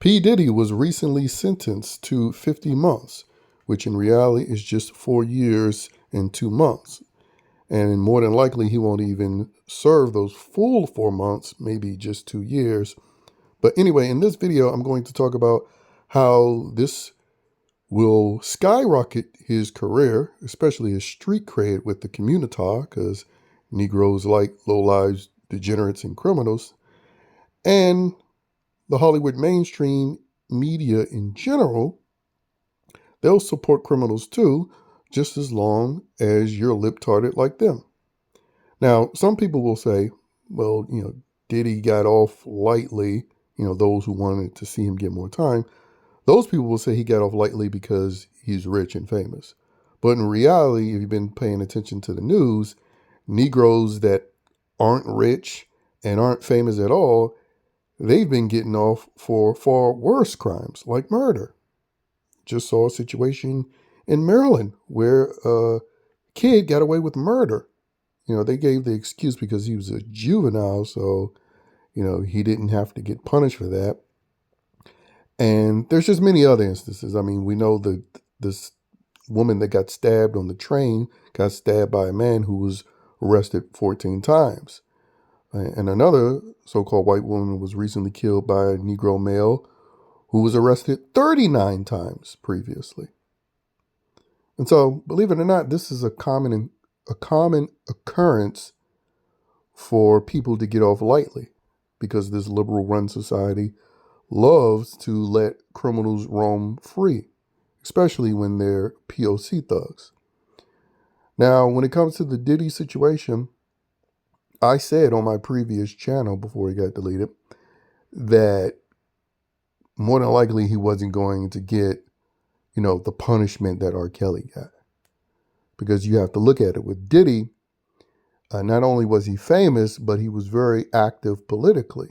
P. Diddy was recently sentenced to 50 months, which in reality is just 4 years and 2 months. And more than likely, he won't even serve those full 4 months, maybe just 2 years. But anyway, in this video, I'm going to talk about how this will skyrocket his career, especially his street cred with the community, because Negroes like low-lives, degenerates, and criminals. And the Hollywood mainstream media in general, they'll support criminals too, just as long as you're lip-tarded like them. Now, some people will say, well, Diddy got off lightly, those who wanted to see him get more time. Those people will say he got off lightly because he's rich and famous. But in reality, if you've been paying attention to the news, Negroes that aren't rich and aren't famous at all, they've been getting off for far worse crimes like murder. Just saw a situation in Maryland where a kid got away with murder. They gave the excuse because he was a juvenile, so, he didn't have to get punished for that. And there's just many other instances. I mean, we know this woman that got stabbed on the train got stabbed by a man who was arrested 14 times. And another so-called white woman was recently killed by a Negro male who was arrested 39 times previously. And so, believe it or not, this is a common occurrence for people to get off lightly, because this liberal run society loves to let criminals roam free, especially when they're POC thugs. Now, when it comes to the Diddy situation, I said on my previous channel before he got deleted that more than likely he wasn't going to get, the punishment that R. Kelly got. Because you have to look at it with Diddy, not only was he famous, but he was very active politically.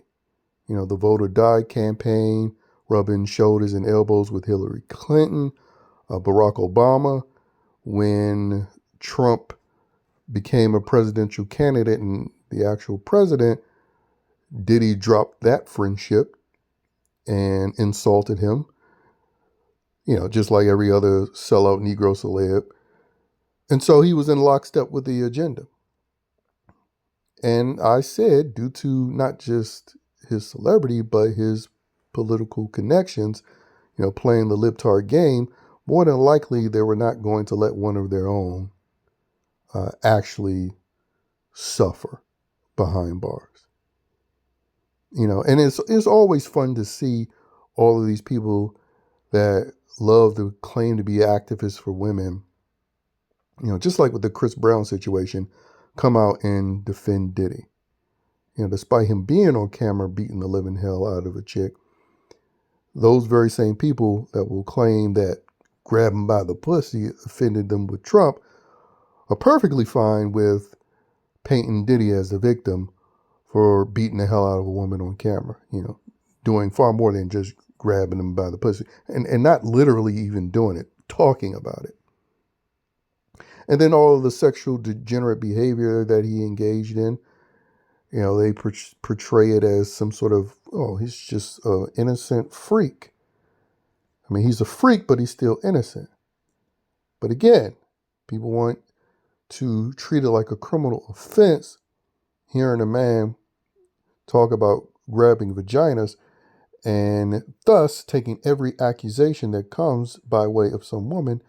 The Vote or Die campaign, rubbing shoulders and elbows with Hillary Clinton, Barack Obama. When Trump became a presidential candidate and the actual president, Diddy dropped that friendship and insulted him, just like every other sellout Negro celeb. And so he was in lockstep with the agenda. And I said, due to not just his celebrity, but his political connections, playing the libtard game, more than likely they were not going to let one of their own actually suffer behind bars. And it's always fun to see all of these people that love to claim to be activists for women, just like with the Chris Brown situation, come out and defend Diddy. Despite him being on camera beating the living hell out of a chick, those very same people that will claim that grabbing by the pussy offended them with Trump are perfectly fine with painting Diddy as the victim for beating the hell out of a woman on camera, doing far more than just grabbing them by the pussy, and not literally even doing it, talking about it. And then all of the sexual degenerate behavior that he engaged in, they portray it as some sort of, he's just an innocent freak. I mean, he's a freak, but he's still innocent. But again, people want to treat it like a criminal offense, hearing a man talk about grabbing vaginas, and thus taking every accusation that comes by way of some woman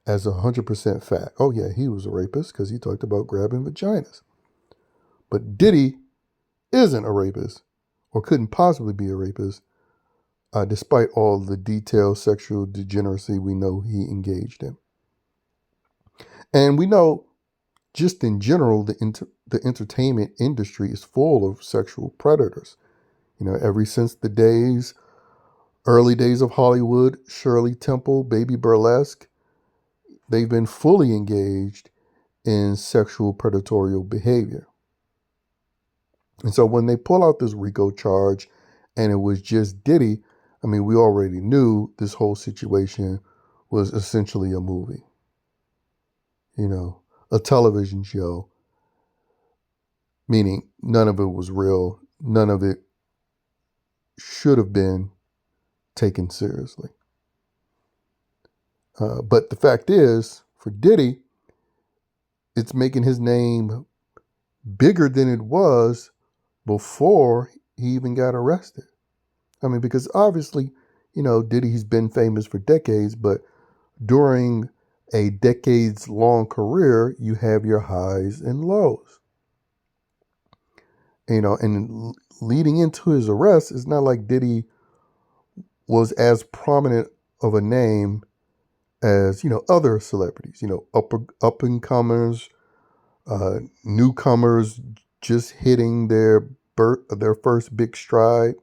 as 100% fact. Oh yeah, he was a rapist because he talked about grabbing vaginas. But Diddy isn't a rapist, or couldn't possibly be a rapist, despite all the detailed sexual degeneracy we know he engaged in. And we know, just in general, the entertainment industry is full of sexual predators. Ever since the early days of Hollywood, Shirley Temple, Baby Burlesque, they've been fully engaged in sexual predatorial behavior. And so when they pull out this RICO charge and it was just Diddy, I mean, we already knew this whole situation was essentially a movie. A television show, meaning none of it was real. None of it should have been taken seriously. But the fact is, for Diddy, it's making his name bigger than it was before he even got arrested. I mean, because obviously, Diddy's been famous for decades, but during a decades-long career, you have your highs and lows. And leading into his arrest, it's not like Diddy was as prominent of a name as, other celebrities, up and comers, newcomers just hitting their first big stride.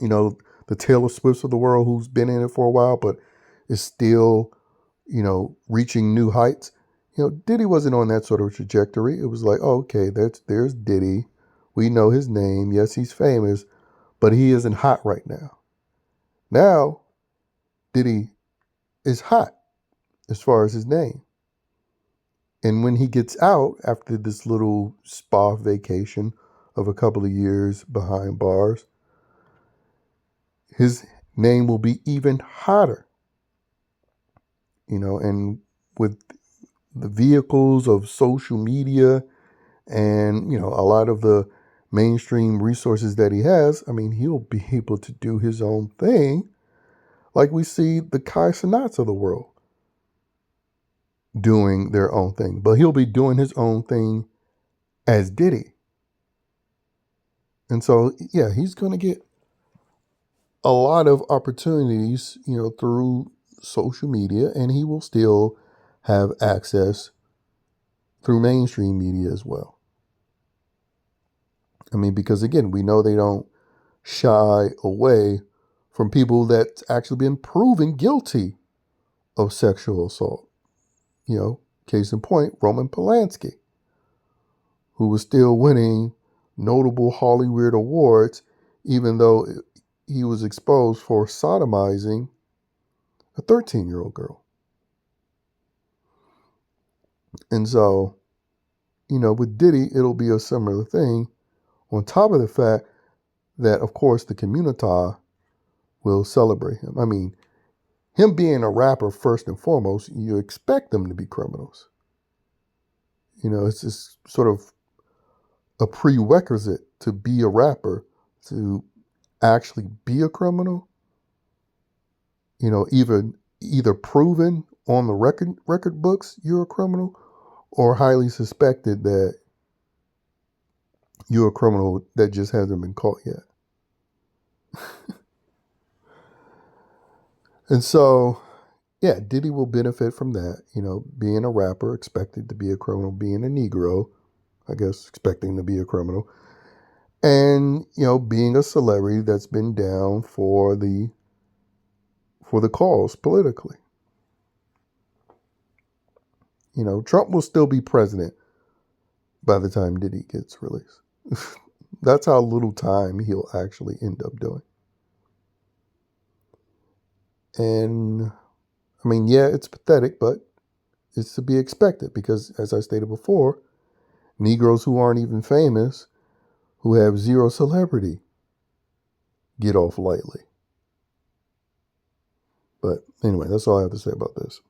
The Taylor Swifts of the world who's been in it for a while, but is still, reaching new heights. Diddy wasn't on that sort of trajectory. It was like, oh, okay, there's Diddy. We know his name. Yes, he's famous, but he isn't hot right now. Now, Diddy is hot as far as his name. And when he gets out after this little spa vacation of a couple of years behind bars, his name will be even hotter. And with the vehicles of social media and, a lot of the mainstream resources that he has, I mean, he'll be able to do his own thing like we see the Kai Cenats of the world doing their own thing. But he'll be doing his own thing as Diddy. And so, yeah, he's going to get a lot of opportunities, through social media, and he will still have access through mainstream media as well. I mean, because again, we know they don't shy away from people that's actually been proven guilty of sexual assault. Case in point, Roman Polanski, who was still winning notable Hollywood awards, even though he was exposed for sodomizing a 13-year-old girl. And so, with Diddy, it'll be a similar thing, on top of the fact that, of course, the community will celebrate him. I mean, him being a rapper, first and foremost, you expect them to be criminals. It's just sort of a prerequisite to be a rapper, to actually be a criminal. Either proven on the record books you're a criminal, or highly suspected that you're a criminal that just hasn't been caught yet. And so, yeah, Diddy will benefit from that. Being a rapper, expected to be a criminal, being a Negro, I guess, expecting to be a criminal, and, being a celebrity that's been down for the cause politically. Trump will still be president by the time Diddy gets released. That's how little time he'll actually end up doing. And, I mean, yeah, it's pathetic, but it's to be expected because, as I stated before, Negroes who aren't even famous, who have zero celebrity, get off lightly. But anyway, that's all I have to say about this.